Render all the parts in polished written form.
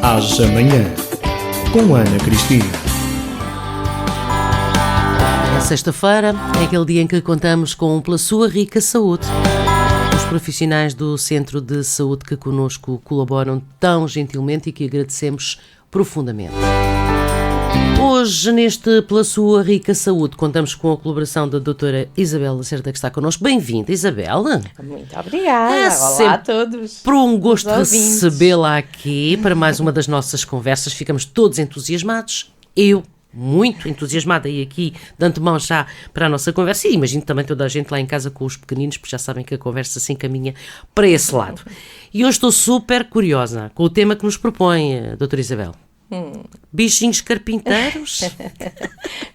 Haja Manhã, com Ana Cristina. É sexta-feira, é aquele dia em que contamos com Pela Sua Rica Saúde. Os profissionais do Centro de Saúde que connosco colaboram tão gentilmente e que agradecemos profundamente. Hoje, neste Pela Sua Rica Saúde, contamos com a colaboração da doutora Isabel Lacerda, que está connosco. Bem-vinda, Isabel. Muito obrigada. Olá a todos. Por um gosto recebê-la aqui para mais uma das nossas conversas. Ficamos todos entusiasmados. Eu, muito entusiasmada, e aqui, de antemão já para a nossa conversa, e imagino também toda a gente lá em casa com os pequeninos, porque já sabem que a conversa se encaminha para esse lado. E hoje estou super curiosa com o tema que nos propõe, doutora Isabel. Bichinhos carpinteiros?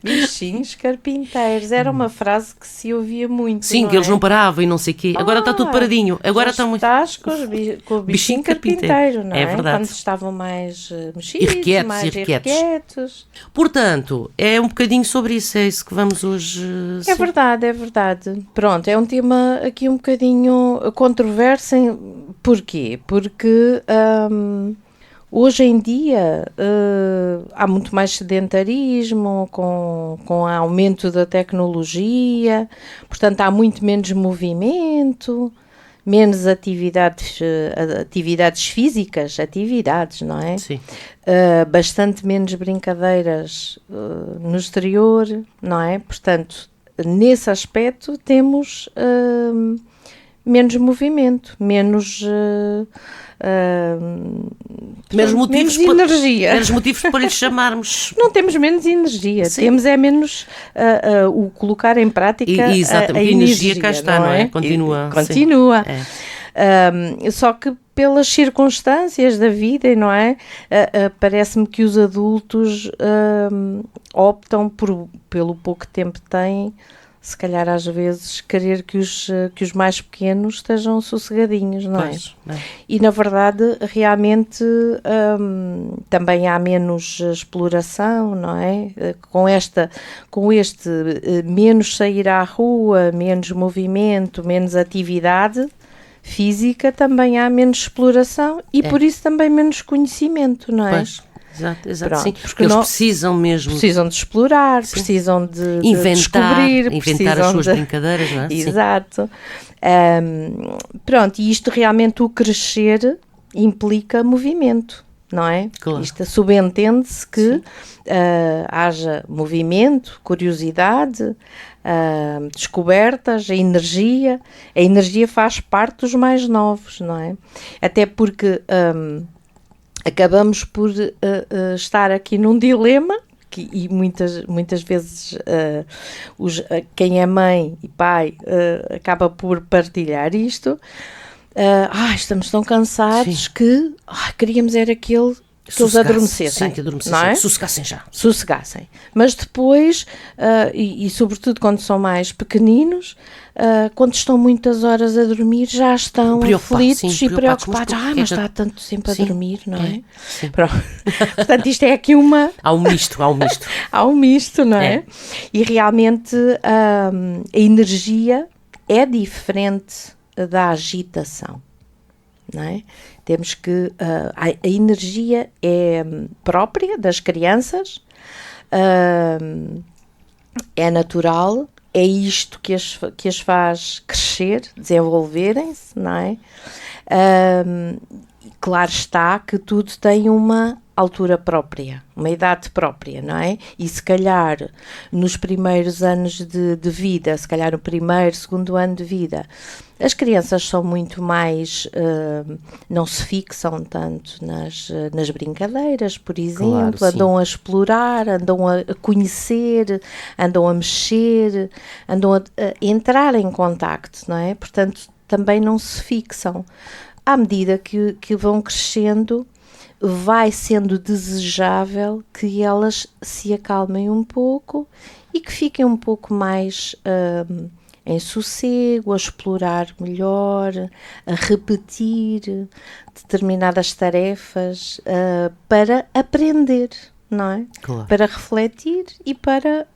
Bichinhos carpinteiros. Era uma frase que se ouvia muito. Sim, que eles não paravam e não sei o quê. Agora está tudo paradinho. Agora está muito. Estás com o bichinho carpinteiro, não é? É verdade. Quando estavam mais mexidos, Irrequietos, mais irrequietos. irrequietos. Portanto, é um bocadinho sobre isso. É isso que vamos hoje. É verdade, é verdade. Pronto, é um tema aqui um bocadinho controverso. Porquê? Porque hoje em dia há muito mais sedentarismo com o aumento da tecnologia, portanto há muito menos movimento, menos atividades físicas, não é? Sim. Bastante menos brincadeiras no exterior, não é? Portanto, nesse aspecto temos menos movimento, menos menos energia. Menos motivos para lhe chamarmos. Não temos menos energia, Sim. temos é menos o colocar em prática exatamente, a energia cá está, não é? Continua. Continua. É. Só que pelas circunstâncias da vida, não é? Parece-me que os adultos optam pelo pouco tempo que têm, se calhar às vezes querer que os mais pequenos estejam sossegadinhos, não é? Pois, é. E na verdade realmente também há menos exploração, não é? Com este menos sair à rua, menos movimento, menos atividade física, também há menos exploração e por isso também menos conhecimento, não é? Pois. Exato, Pronto, sim, porque eles precisam mesmo. Precisam de explorar, sim. Precisam de inventar as suas de brincadeiras, não é? Exato. Pronto, e isto realmente o crescer implica movimento, não é? Claro. Isto subentende-se que haja movimento, curiosidade, descobertas, a energia faz parte dos mais novos, não é? Até porque acabamos por estar aqui num dilema e muitas vezes quem é mãe e pai acaba por partilhar isto. Estamos tão cansados que queríamos era que eles adormecessem. Sim, que adormecessem, não é? Sossegassem já. Sossegassem. Mas depois, e sobretudo quando são mais pequeninos, quando estão muitas horas a dormir, já estão aflitos e preocupados. Mas está tanto tempo a dormir, não é? Sim. Portanto, isto é aqui uma... Há um misto. Há um misto, não é? E realmente a energia é diferente da agitação, não é? Temos que a energia é própria das crianças, é natural, é isto que as faz crescer, desenvolverem-se, não é? Claro está que tudo tem uma altura própria, uma idade própria, não é? E se calhar nos primeiros anos de vida, se calhar no primeiro, segundo ano de vida, as crianças são muito mais, não se fixam tanto nas brincadeiras, por exemplo, claro, andam a explorar, andam a conhecer, andam a mexer, andam a entrar em contacto, não é? Portanto, também não se fixam. À medida que vão crescendo, vai sendo desejável que elas se acalmem um pouco e que fiquem um pouco mais em sossego, a explorar melhor, a repetir determinadas tarefas para aprender, não é? Claro. Para refletir e para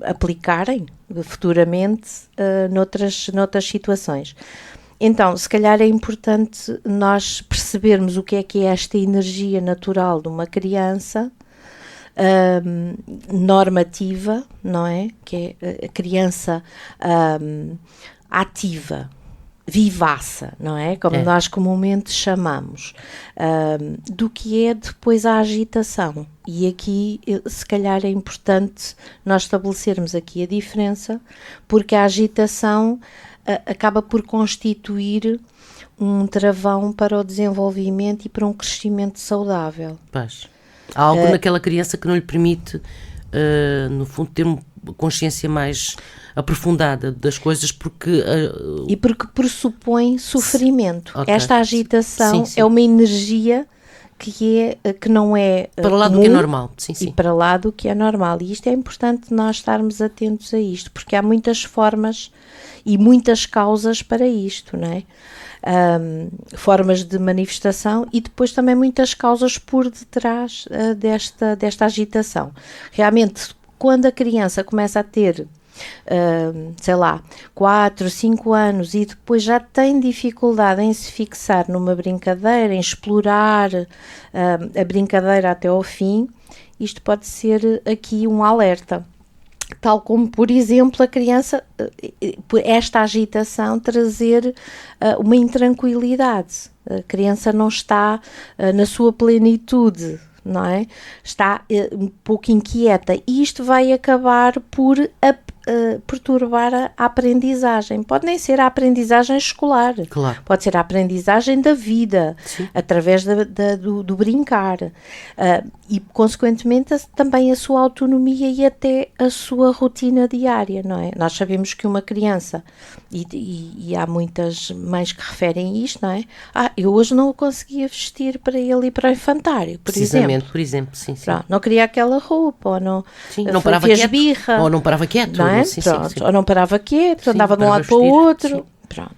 aplicarem futuramente noutras situações. Então, se calhar é importante nós percebermos o que é esta energia natural de uma criança, normativa, não é? Que é a criança ativa, vivaça, não é? Como nós comumente chamamos, do que é depois a agitação. E aqui, se calhar, é importante nós estabelecermos aqui a diferença, porque a agitação acaba por constituir um travão para o desenvolvimento e para um crescimento saudável. Pois. Há algo naquela criança que não lhe permite, no fundo, ter uma consciência mais aprofundada das coisas, porque... E porque pressupõe sofrimento. Okay. Esta agitação sim. é uma energia que não é para lá do que é normal. Sim. E para lá do que é normal. E isto é importante nós estarmos atentos a isto, porque há muitas formas e muitas causas para isto, não é? Formas de manifestação e depois também muitas causas por detrás desta agitação. Realmente, quando a criança começa a ter, 4, 5 anos e depois já tem dificuldade em se fixar numa brincadeira, em explorar a brincadeira até ao fim, isto pode ser aqui um alerta. Tal como, por exemplo, a criança, esta agitação trazer uma intranquilidade. A criança não está na sua plenitude, não é? Está um pouco inquieta e isto vai acabar por perturbar a aprendizagem. Pode nem ser a aprendizagem escolar, claro. Pode ser a aprendizagem da vida, sim, através do brincar e, consequentemente, também a sua autonomia e até a sua rotina diária, não é? Nós sabemos que uma criança, e há muitas mães que referem isto, não é? Eu hoje não o conseguia vestir para ele ir para o infantário, por exemplo. Por exemplo, sim. Pronto, não queria aquela roupa, ou não, não parava quieto, birra, ou não parava quieto, não é? Sim. Ou não parava quieto, andava de um lado para o outro. Sim. Pronto.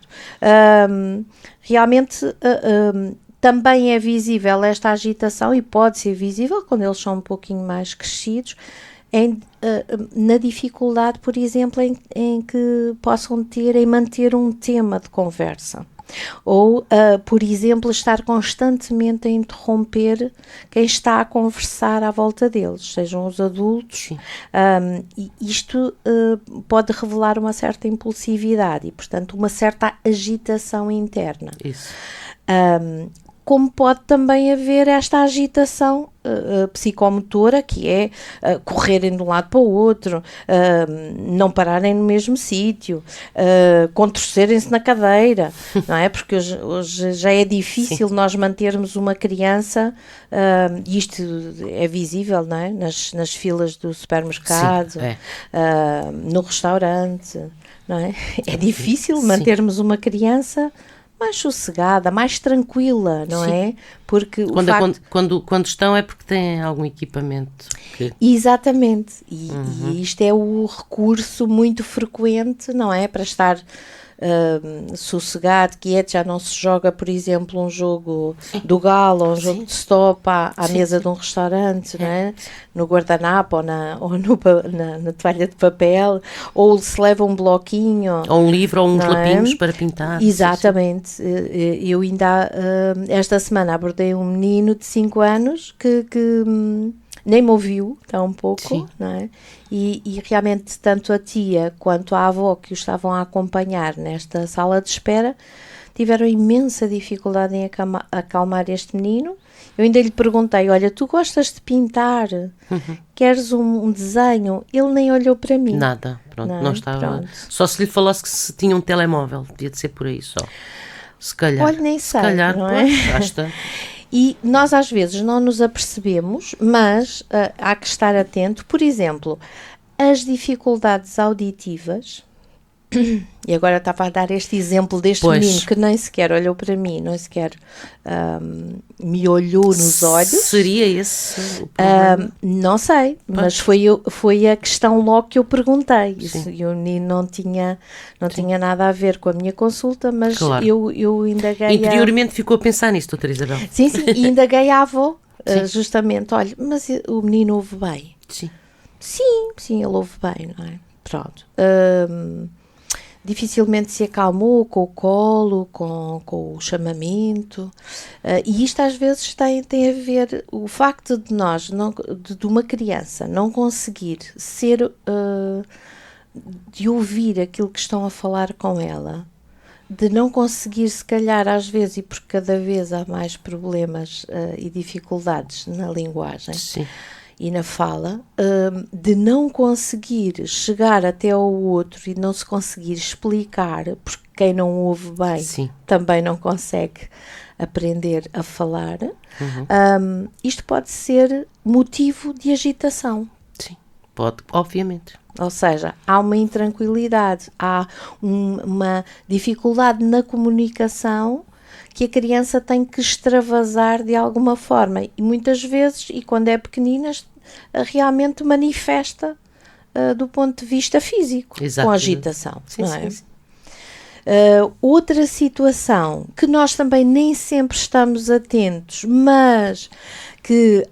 Realmente também é visível esta agitação, e pode ser visível quando eles são um pouquinho mais crescidos, na dificuldade, por exemplo, em que possam ter em manter um tema de conversa. Ou, por exemplo, estar constantemente a interromper quem está a conversar à volta deles, sejam os adultos. E isto pode revelar uma certa impulsividade e, portanto, uma certa agitação interna. Isso. Como pode também haver esta agitação psicomotora, que é correrem de um lado para o outro, não pararem no mesmo sítio, contorcerem-se na cadeira, não é? Porque hoje já é difícil, sim, nós mantermos uma criança, e isto é visível, não é? Nas filas do supermercado, sim, no restaurante, não é? É difícil, sim, mantermos uma criança mais sossegada, mais tranquila, não, sim, é? Porque quando estão é porque têm algum equipamento. Exatamente. E isto é o recurso muito frequente, não é? Para estar sossegado, quieto, já não se joga, por exemplo, um jogo, sim, do galo, ou um jogo, sim, de stop à sim, mesa, sim, de um restaurante, não é? No guardanapo ou na toalha de papel, ou se leva um bloquinho. Ou um livro, ou uns lapinhos para pintar. Exatamente. Sim, sim. Eu ainda, esta semana, abordei um menino de 5 anos que nem me ouviu, está um pouco, sim, não é? E realmente tanto a tia quanto a avó que o estavam a acompanhar nesta sala de espera tiveram imensa dificuldade em acalmar este menino. Eu ainda lhe perguntei, olha, tu gostas de pintar? Queres um desenho? Ele nem olhou para mim. Nada, pronto, não estava. Pronto. Só se lhe falasse que se tinha um telemóvel, devia de ser por aí só. Se calhar. Olha, nem sei, se calhar, não pois, é? Basta. E nós às vezes não nos apercebemos, mas há que estar atento. Por exemplo, as dificuldades auditivas, e agora estava a dar este exemplo deste menino que nem sequer olhou para mim, nem sequer me olhou nos olhos. Seria esse o problema? Não sei, mas foi a questão logo que eu perguntei. Isso, e o menino não tinha nada a ver com a minha consulta, mas claro, eu indaguei. Interiormente ficou a pensar nisso, doutora Isabel. Sim, e indaguei à avó, justamente, olha, mas o menino ouve bem? Sim. Sim, ele ouve bem, não é? Pronto. dificilmente se acalmou com o colo, com o chamamento, e isto às vezes tem a ver, o facto de nós, de uma criança não conseguir ser, de ouvir aquilo que estão a falar com ela, de não conseguir, se calhar às vezes, e porque cada vez há mais problemas e dificuldades na linguagem, Sim. e na fala, de não conseguir chegar até ao outro e não se conseguir explicar, porque quem não ouve bem Sim. também não consegue aprender a falar, isto pode ser motivo de agitação. Sim, pode, obviamente. Ou seja, há uma intranquilidade, há uma dificuldade na comunicação que a criança tem que extravasar de alguma forma, e muitas vezes, e quando é pequenina, realmente manifesta do ponto de vista físico, Exato. com agitação. Sim, não é? sim. Outra situação que nós também nem sempre estamos atentos, mas que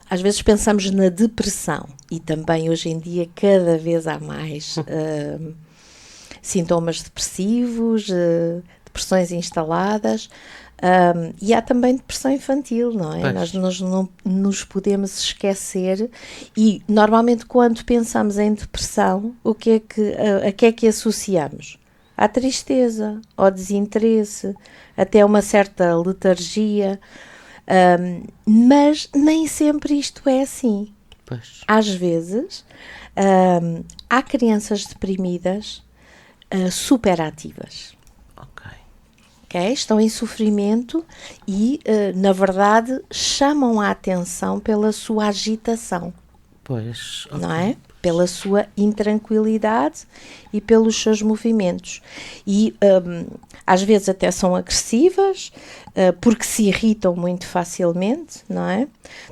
às vezes pensamos na depressão, e também hoje em dia cada vez há mais sintomas depressivos, depressões instaladas, e há também depressão infantil, não é? Nós não nos podemos esquecer, e normalmente quando pensamos em depressão, a que é que associamos? À tristeza, ao desinteresse, até uma certa letargia, mas nem sempre isto é assim. Pois. Às vezes, há crianças deprimidas superativas. Okay? Estão em sofrimento e, na verdade, chamam a atenção pela sua agitação. Pois, okay. Não é? Pela sua intranquilidade e pelos seus movimentos. E, às vezes, até são agressivas, porque se irritam muito facilmente, não é?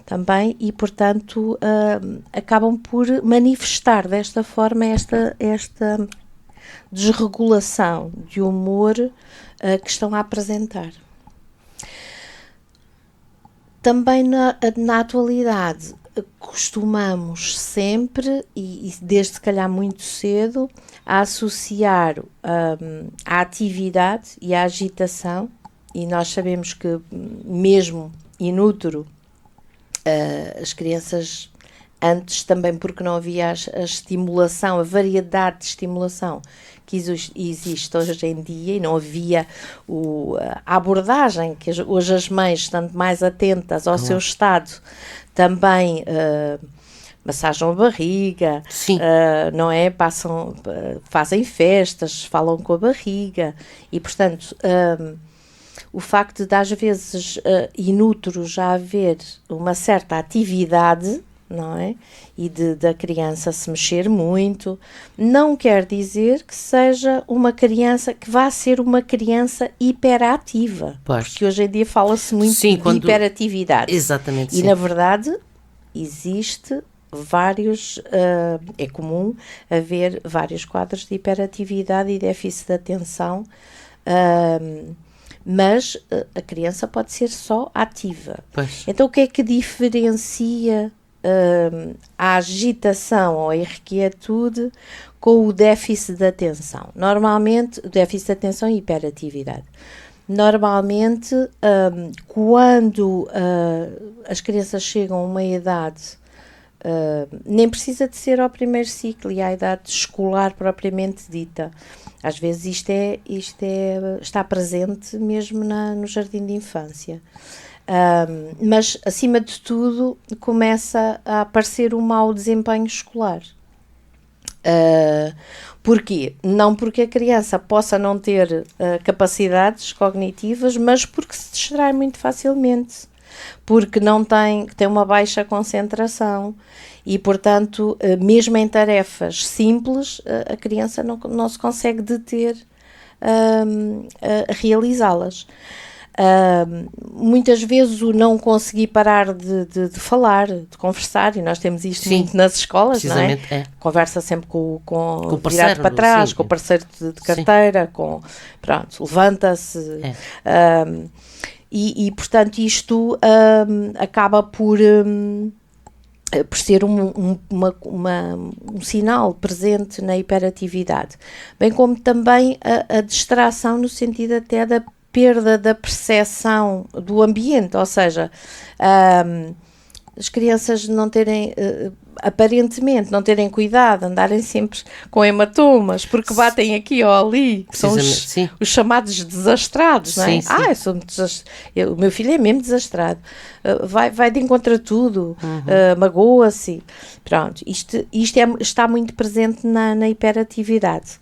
Também, e, portanto, acabam por manifestar desta forma esta desregulação de humor que estão a apresentar. Também na atualidade costumamos sempre, e desde se calhar muito cedo, a associar a atividade e a agitação, e nós sabemos que mesmo in utero as crianças antes também, porque não havia a estimulação, a variedade de estimulação que existe hoje em dia, e não havia a abordagem que hoje as mães, estando mais atentas ao seu estado, também massajam a barriga, não é? Fazem festas, falam com a barriga, e portanto o facto de às vezes in utero já haver uma certa atividade, não é? E da criança se mexer muito, não quer dizer que seja uma criança, que vá ser uma criança hiperativa, porque hoje em dia fala-se muito de hiperatividade. Exatamente. E na verdade existe vários, é comum haver vários quadros de hiperatividade e déficit de atenção, mas a criança pode ser só ativa. Pois. Então o que é que diferencia a agitação ou a irrequietude com o déficit de atenção? Normalmente, o déficit de atenção e hiperatividade. Normalmente, quando as crianças chegam a uma idade, nem precisa de ser ao primeiro ciclo e à idade escolar propriamente dita. Às vezes está presente mesmo no jardim de infância. Mas, acima de tudo, começa a aparecer um mau desempenho escolar. Porquê? Não porque a criança possa não ter capacidades cognitivas, mas porque se distrai muito facilmente, porque tem uma baixa concentração e, portanto, mesmo em tarefas simples, a criança não se consegue deter a realizá-las. Muitas vezes o não conseguir parar de falar, de conversar, e nós temos isto muito nas escolas, não é? Conversa sempre com o parceiro, virado para trás, com o parceiro de carteira, pronto, levanta-se, e portanto isto acaba por por ser um sinal presente na hiperatividade, bem como também a distração no sentido até da perda da percepção do ambiente, ou seja, as crianças não terem, aparentemente, não terem cuidado, andarem sempre com hematomas, porque batem aqui ou ali, que são os chamados desastrados, não é? Sim. Eu sou o meu filho é mesmo desastrado, vai de encontro a tudo, magoa-se, pronto, isto está muito presente na hiperatividade.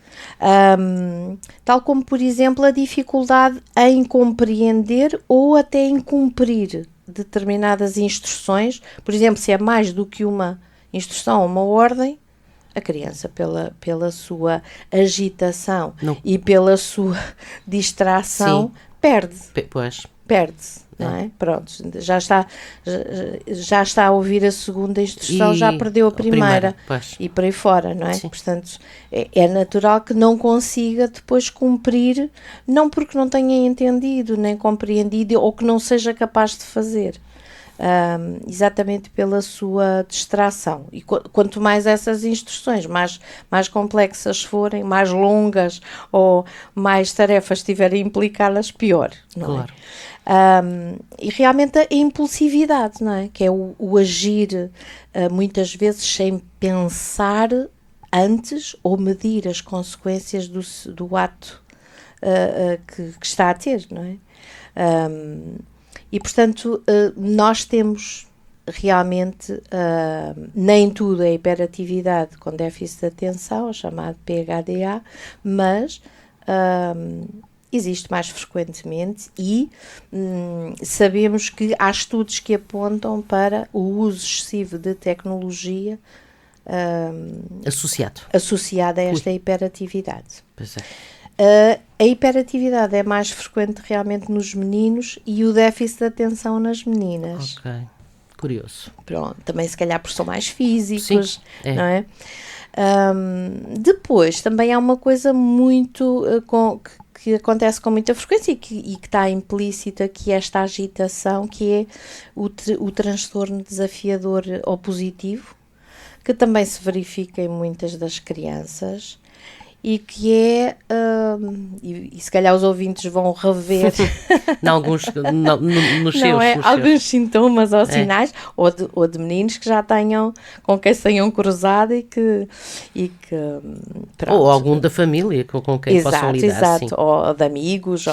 Tal como, por exemplo, a dificuldade em compreender ou até em cumprir determinadas instruções, por exemplo, se é mais do que uma instrução ou uma ordem, a criança, pela sua agitação e pela sua distração, perde-se, não é? Pronto, já está a ouvir a segunda instrução, já perdeu a primeira e por aí fora, não é? Sim. Portanto, é natural que não consiga depois cumprir, não porque não tenha entendido, nem compreendido, ou que não seja capaz de fazer. Exatamente pela sua distração, e quanto mais essas instruções mais complexas forem, mais longas ou mais tarefas tiverem implicadas, pior, não é? E realmente a impulsividade, não é? Que é o agir muitas vezes sem pensar antes ou medir as consequências do ato que está a ter, não é? E, portanto, nós temos realmente, nem tudo é hiperatividade com déficit de atenção, chamado PHDA, mas existe mais frequentemente e sabemos que há estudos que apontam para o uso excessivo de tecnologia associado a esta hiperatividade. Pois é. A hiperatividade é mais frequente realmente nos meninos e o déficit de atenção nas meninas. Ok, curioso. Pronto, também se calhar porque são mais físicos, sim, não é? Depois também há uma coisa muito que acontece com muita frequência e que está implícita, que é esta agitação, que é o transtorno desafiador opositivo, que também se verifica em muitas das crianças. E que é, e se calhar os ouvintes vão rever alguns sintomas ou sinais, ou de meninos que já tenham, com quem se tenham cruzado e que pronto. Ou algum da família com quem possam lidar. Exato, ou de amigos.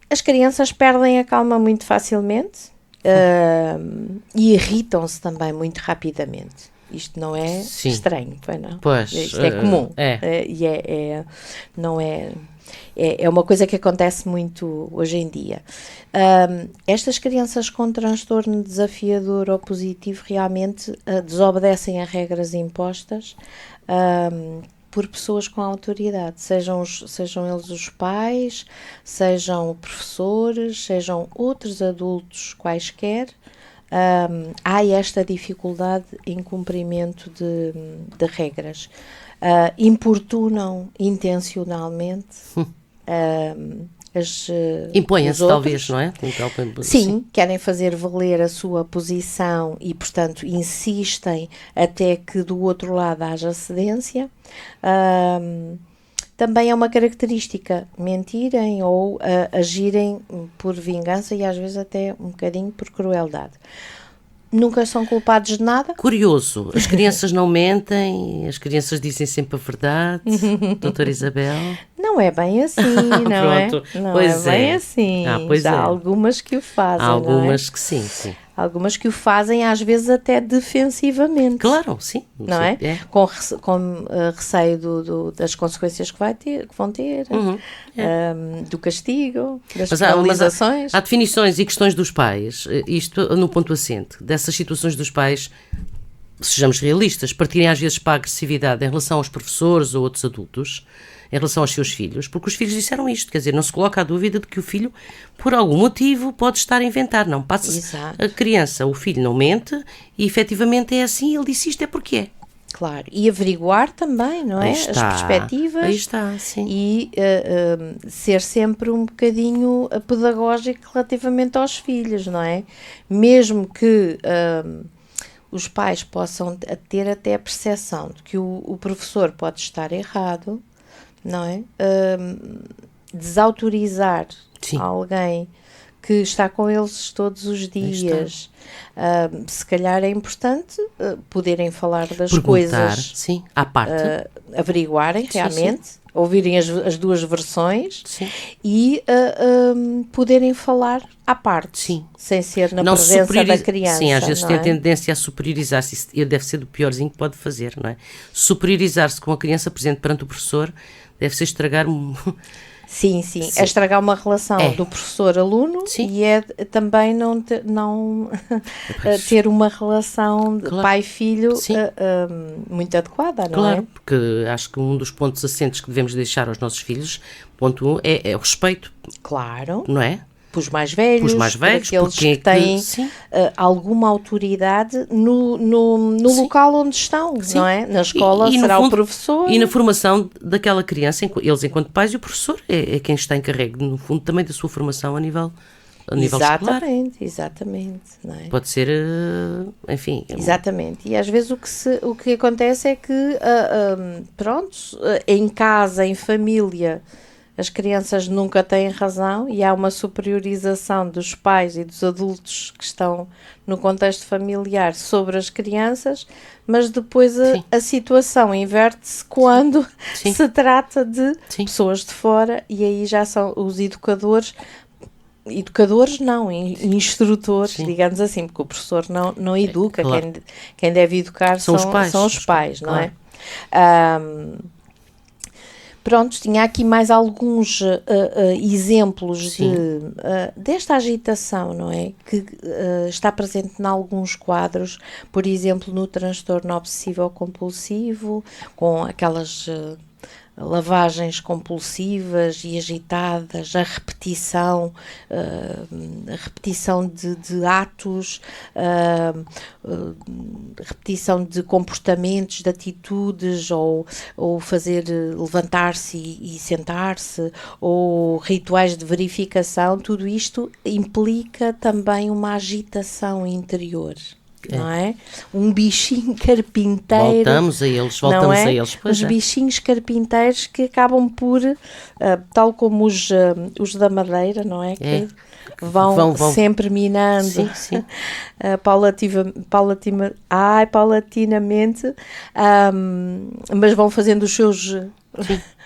As crianças perdem a calma muito facilmente e irritam-se também muito rapidamente. Isto não é estranho, não? Pois, isto é comum. É uma coisa que acontece muito hoje em dia. Estas crianças com transtorno desafiador opositivo realmente desobedecem a regras impostas por pessoas com autoridade, sejam eles os pais, sejam professores, sejam outros adultos quaisquer. Há esta dificuldade em cumprimento de regras, importunam intencionalmente impõem-se talvez, não é? Sim, querem fazer valer a sua posição e, portanto, insistem até que do outro lado haja cedência. Também é uma característica mentirem ou agirem por vingança e às vezes até um bocadinho por crueldade. Nunca são culpados de nada. Curioso, as crianças não mentem, as crianças dizem sempre a verdade, doutora Isabel. Não é bem assim, não é? Não é bem assim. Há algumas que o fazem, há algumas não é? que sim. Algumas que o fazem às vezes até defensivamente. Claro, sim. Não é? Com receio das consequências que vão ter, do castigo, das penalizações. Há definições e questões dos pais, isto no ponto assente, dessas situações dos pais, sejamos realistas, partirem às vezes para a agressividade em relação aos professores ou outros adultos, em relação aos seus filhos, porque os filhos disseram isto, quer dizer, não se coloca a dúvida de que o filho, por algum motivo, pode estar a inventar, não, passa-se a criança, o filho não mente e efetivamente é assim, ele disse isto é porque é. Claro, e averiguar também, não é? As perspectivas. Aí está, sim. E ser sempre um bocadinho pedagógico relativamente aos filhos, não é? Mesmo que os pais possam ter até a percepção de que o professor pode estar errado, não é? Desautorizar Sim. alguém que está com eles todos os dias. Se calhar é importante poderem falar das Perguntar, coisas, sim, à parte. averiguarem Sim, realmente, ouvirem as duas versões Sim. e poderem falar à parte, Sim. sem ser na Não presença da criança. Sim, às vezes não tem é? a tendência a superiorizar-se. Isso deve ser do piorzinho que pode fazer, não é? Superiorizar-se com a criança presente perante o professor deve ser estragar... Sim, é estragar uma relação do professor-aluno e é também não ter uma relação de pai-filho muito adequada, não é? Claro, porque acho que um dos pontos assentes que devemos deixar aos nossos filhos, ponto 1, é o respeito. Claro. Não é? Pelos mais velhos, por aqueles que têm alguma autoridade no local onde estão, não é? Na escola será o professor. E na formação daquela criança, eles enquanto pais, e o professor é quem está encarregue, no fundo, também da sua formação a nível escolar. Exatamente. Não é? Pode ser, enfim... Exatamente. E às vezes o que acontece é que, em casa, em família... As crianças nunca têm razão e há uma superiorização dos pais e dos adultos que estão no contexto familiar sobre as crianças, mas depois a situação inverte-se quando se trata de pessoas de fora e aí já são os instrutores, digamos assim, porque o professor não educa, claro. Quem deve educar são os pais, não é? Pronto, tinha aqui mais alguns exemplos desta agitação, não é? Que está presente em alguns quadros, por exemplo, no transtorno obsessivo-compulsivo, com aquelas lavagens compulsivas e agitadas, a repetição de atos, repetição de comportamentos, de atitudes, ou fazer levantar-se e sentar-se, ou rituais de verificação, tudo isto implica também uma agitação interior. Não é? Um bichinho carpinteiro. Voltamos a eles. Os bichinhos carpinteiros que acabam por, tal como os da madeira, não é? Que vão sempre minando, paulatinamente, mas vão fazendo os seus...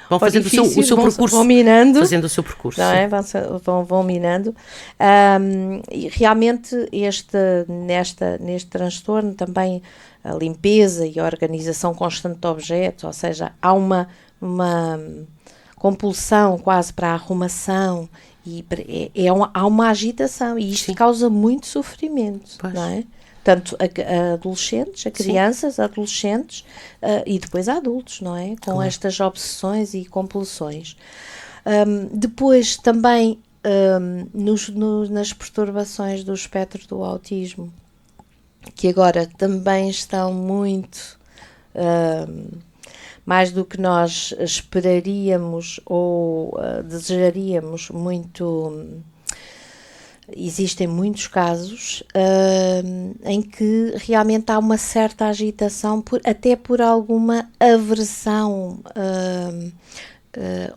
Vão fazendo o seu percurso. Vão minando. Fazendo o seu percurso. Não é? Vão minando. E realmente neste transtorno também a limpeza e a organização constante de objetos, ou seja, há uma compulsão quase para a arrumação e há uma agitação e isto causa muito sofrimento, não é? Tanto a adolescentes, a crianças, adolescentes e depois a adultos, não é? Com estas obsessões e compulsões. Depois também nas perturbações do espectro do autismo, que agora também estão muito mais do que nós esperaríamos ou desejaríamos, muito... Existem muitos casos em que realmente há uma certa agitação, até por alguma aversão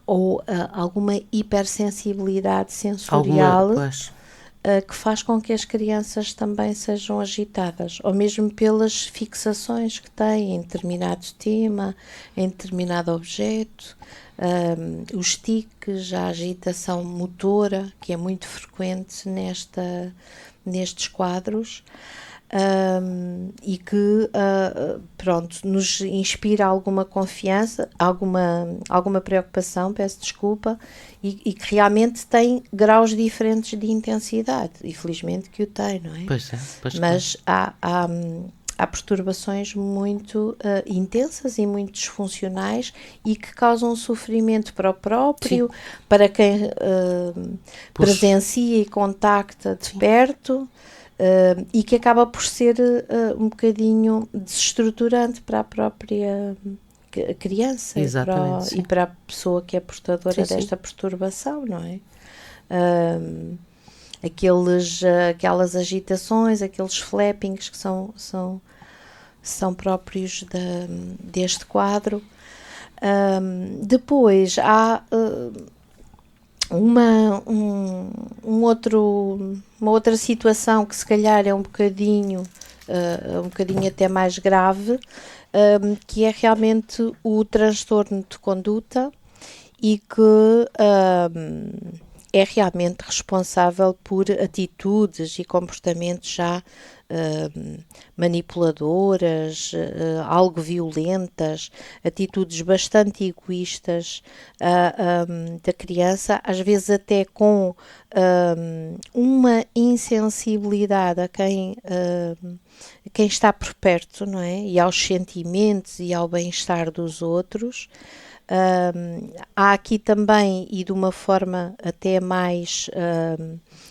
ou alguma hipersensibilidade sensorial que faz com que as crianças também sejam agitadas, ou mesmo pelas fixações que têm em determinado tema, em determinado objeto. Os tiques, a agitação motora, que é muito frequente nestes quadros, e que nos inspira alguma confiança, alguma preocupação, peço desculpa, e que realmente tem graus diferentes de intensidade, e felizmente que o tem, não é? Pois é. Mas há perturbações muito intensas e muito disfuncionais e que causam sofrimento para o próprio, para quem presencia e contacta de perto, e que acaba por ser um bocadinho desestruturante para a própria criança e para a pessoa que é portadora desta perturbação, não é? Aquelas agitações, aqueles flappings que são são próprios deste quadro. Depois há uma outra situação que se calhar é um bocadinho até mais grave, que é realmente o transtorno de conduta e que é realmente responsável por atitudes e comportamentos já manipuladoras, algo violentas, atitudes bastante egoístas da criança, às vezes até com uma insensibilidade a quem está por perto, não é? E aos sentimentos e ao bem-estar dos outros. Há aqui também, e de uma forma até mais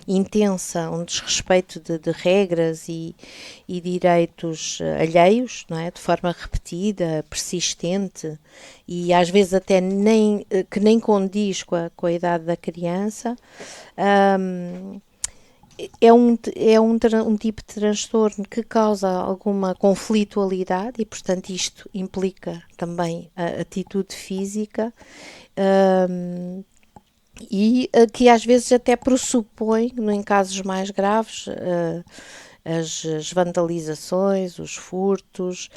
intensa, um desrespeito de regras e direitos alheios, não é? De forma repetida, persistente, e às vezes até que nem condiz com a idade da criança. É um tipo de transtorno que causa alguma conflitualidade e, portanto, isto implica também a atitude física e que às vezes até pressupõe, em casos mais graves, as vandalizações, os furtos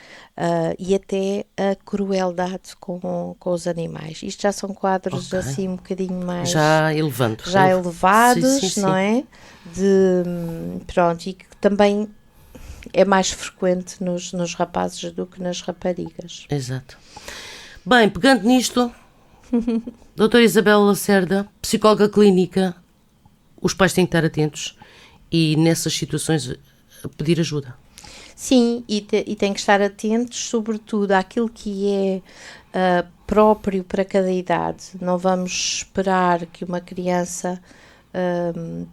e até a crueldade com os animais. Isto já são quadros assim um bocadinho mais... Já elevados, sim, não é? Pronto, e que também é mais frequente nos rapazes do que nas raparigas. Exato. Bem, pegando nisto, doutora Isabel Lacerda, psicóloga clínica, os pais têm que estar atentos e nessas situações pedir ajuda. Sim, e têm que estar atentos sobretudo àquilo que é próprio para cada idade. Não vamos esperar que uma criança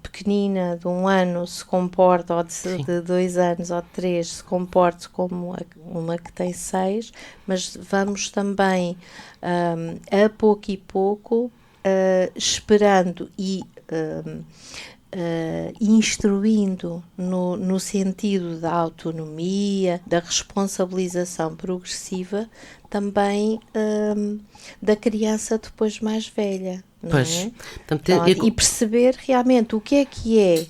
pequenina de 1 ano se comporte, ou de 2 anos ou de 3 se comporte como uma que tem 6, mas vamos também a pouco e pouco esperando e instruindo no sentido da autonomia, da responsabilização progressiva também da criança depois mais velha, não pois, é? Portanto, e perceber realmente o que é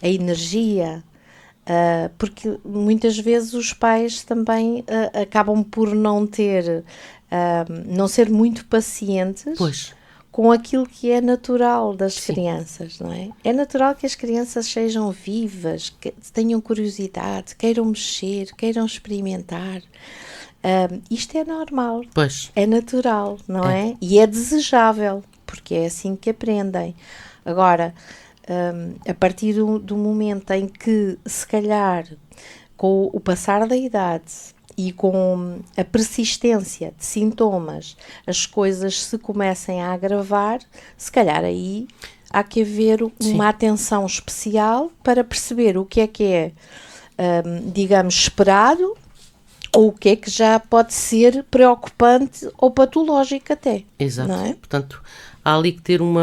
a energia, porque muitas vezes os pais também acabam por não ser muito pacientes. Pois. Com aquilo que é natural das crianças, não é? É natural que as crianças sejam vivas, que tenham curiosidade, queiram mexer, queiram experimentar. Isto é normal, pois. É natural, não é? E é desejável, porque é assim que aprendem. Agora, a partir do momento em que, se calhar, com o passar da idade e com a persistência de sintomas, as coisas se comecem a agravar, se calhar aí há que haver uma atenção especial para perceber o que é, digamos, esperado, ou o que é que já pode ser preocupante ou patológico até. Exato. Não é? Portanto, há ali que ter um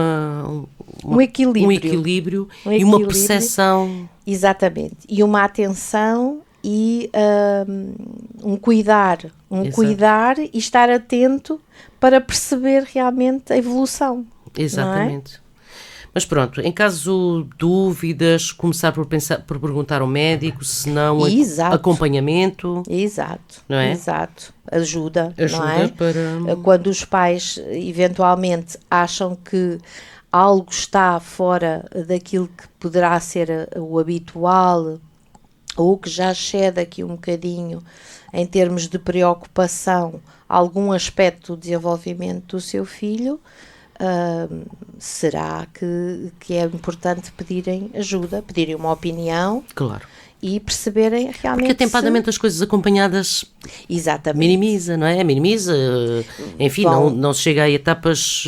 equilíbrio e uma percepção. Exatamente. E uma atenção e um cuidar e estar atento para perceber realmente a evolução. Exatamente. Não é? Mas pronto, em caso de dúvidas, começar por perguntar ao médico, se não acompanhamento. Exato. Não é? Exato. Ajuda não é? Para... Quando os pais eventualmente acham que algo está fora daquilo que poderá ser o habitual, ou que já excede aqui um bocadinho em termos de preocupação algum aspecto do desenvolvimento do seu filho, será que é importante pedirem ajuda, pedirem uma opinião. Claro. E perceberem realmente. Porque atempadamente as coisas acompanhadas. Exatamente. Minimiza, não é? Minimiza. Enfim, não se chega a etapas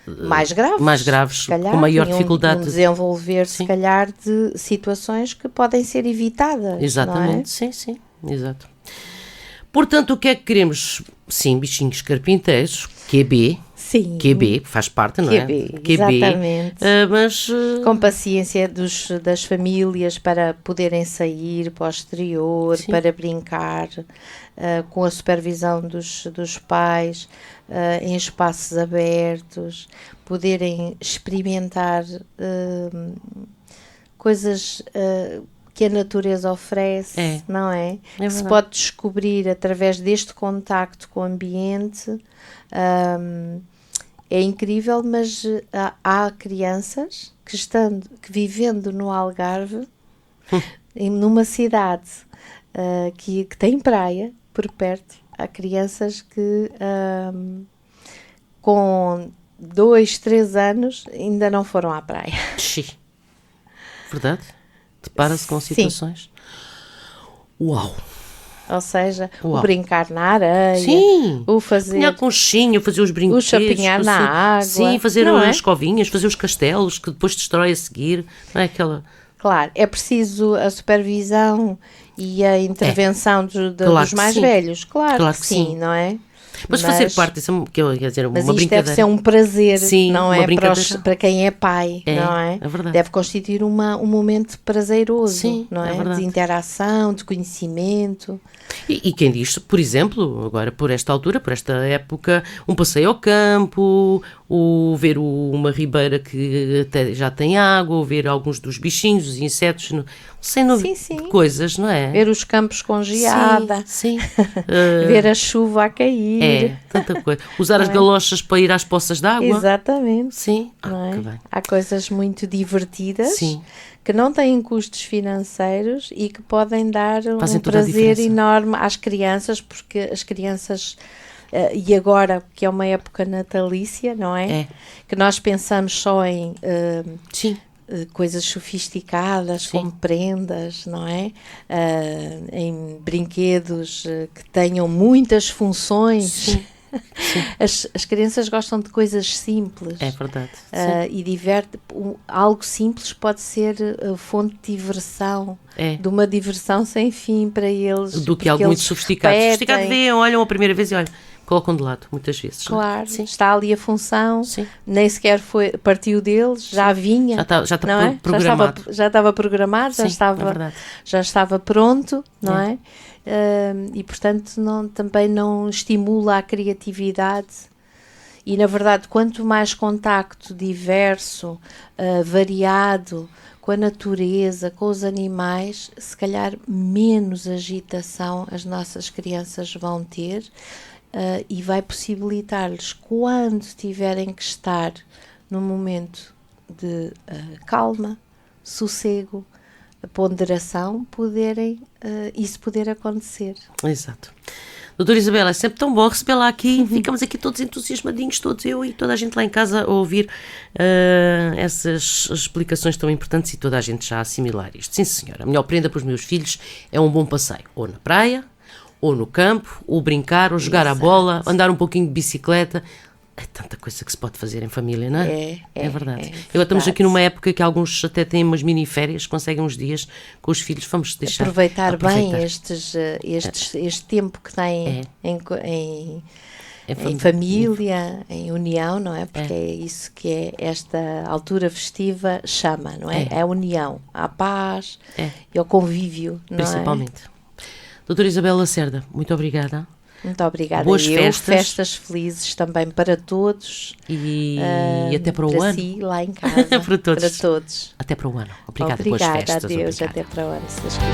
mais graves, calhar, com maior dificuldade. Desenvolver, se calhar, de situações que podem ser evitadas. Exatamente, não é? sim, exato. Portanto, o que é que queremos? Sim, bichinhos carpinteiros, QB. Sim. QB, faz parte, não é? QB, exatamente. Mas... Com paciência das famílias para poderem sair para o exterior, Sim. para brincar, com a supervisão dos pais, em espaços abertos, poderem experimentar coisas que a natureza oferece, não é? Que se pode descobrir através deste contacto com o ambiente. É incrível, mas há crianças que vivendo no Algarve, numa cidade que tem praia por perto, há crianças que com 2, 3 anos ainda não foram à praia. Verdade? Depara-se com situações? Uau! Ou seja, o brincar na areia, o fazer... a conchinha, fazer os brinquedos. O chapinhar na água. Sim, fazer as covinhas, fazer os castelos, que depois destrói a seguir. Não é aquela... Claro, é preciso a supervisão e a intervenção dos mais velhos. Claro que sim, não é? Mas fazer parte, isso quer dizer, uma isto brincadeira. Deve ser um prazer, sim, não é? Para quem é pai, não é? É verdade. Deve constituir um momento prazeroso, não é? Verdade. De interação, de conhecimento. E quem diz, por exemplo, agora por esta altura, por esta época, um passeio ao campo, ou ver uma ribeira que até já tem água, ou ver alguns dos bichinhos, os insetos, coisas, não é? Ver os campos com geada. Sim. Ver a chuva a cair. Tanta coisa. Usar as galochas para ir às poças de água. Exatamente. Sim. Não é? Que bem. Há coisas muito divertidas. Que não têm custos financeiros e que podem dar um prazer enorme às crianças, porque as crianças, e agora que é uma época natalícia, não é? Que nós pensamos só em coisas sofisticadas, como prendas, não é? Em brinquedos que tenham muitas funções. As crianças gostam de coisas simples. É verdade. E algo simples pode ser fonte de diversão, de uma diversão sem fim para eles. Do que algo muito sofisticado. Sofisticado olham a primeira vez e olham, colocam de lado, muitas vezes. Claro, está ali a função, nem sequer partiu deles, já vinha. Já está programado. Já estava programado, já estava pronto, não é? E portanto também não estimula a criatividade e na verdade quanto mais contacto diverso, variado com a natureza, com os animais, se calhar menos agitação as nossas crianças vão ter e vai possibilitar-lhes, quando tiverem que estar num momento de calma, sossego, ponderação, isso poder acontecer. Exato. Doutora Isabela, é sempre tão bom recebê-la aqui. Ficamos aqui todos entusiasmadinhos, todos eu e toda a gente lá em casa a ouvir essas explicações tão importantes e toda a gente já a assimilar isto. Sim, senhora. A melhor prenda para os meus filhos é um bom passeio, ou na praia, ou no campo, ou brincar, ou jogar a bola, andar um pouquinho de bicicleta. É tanta coisa que se pode fazer em família, não é? É verdade. Agora estamos aqui numa época que alguns até têm umas mini-férias, conseguem uns dias com os filhos. Vamos deixar aproveitar bem este tempo que têm em família, em união, não é? Porque é isso que esta altura festiva chama, não é? É a união, a paz e ao convívio, não principalmente. Doutora Isabela Lacerda, muito obrigada. Muito obrigada. Boas festas felizes também para todos. E até para o para ano. Si, lá em casa. Para todos. Para todos. Até para o ano. Obrigada. Boas festas. Adeus. Até para o ano, se Deus quiser.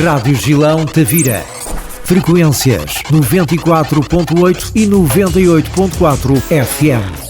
Rádio Gilão Tavira. Frequências 94.8 e 98.4 FM.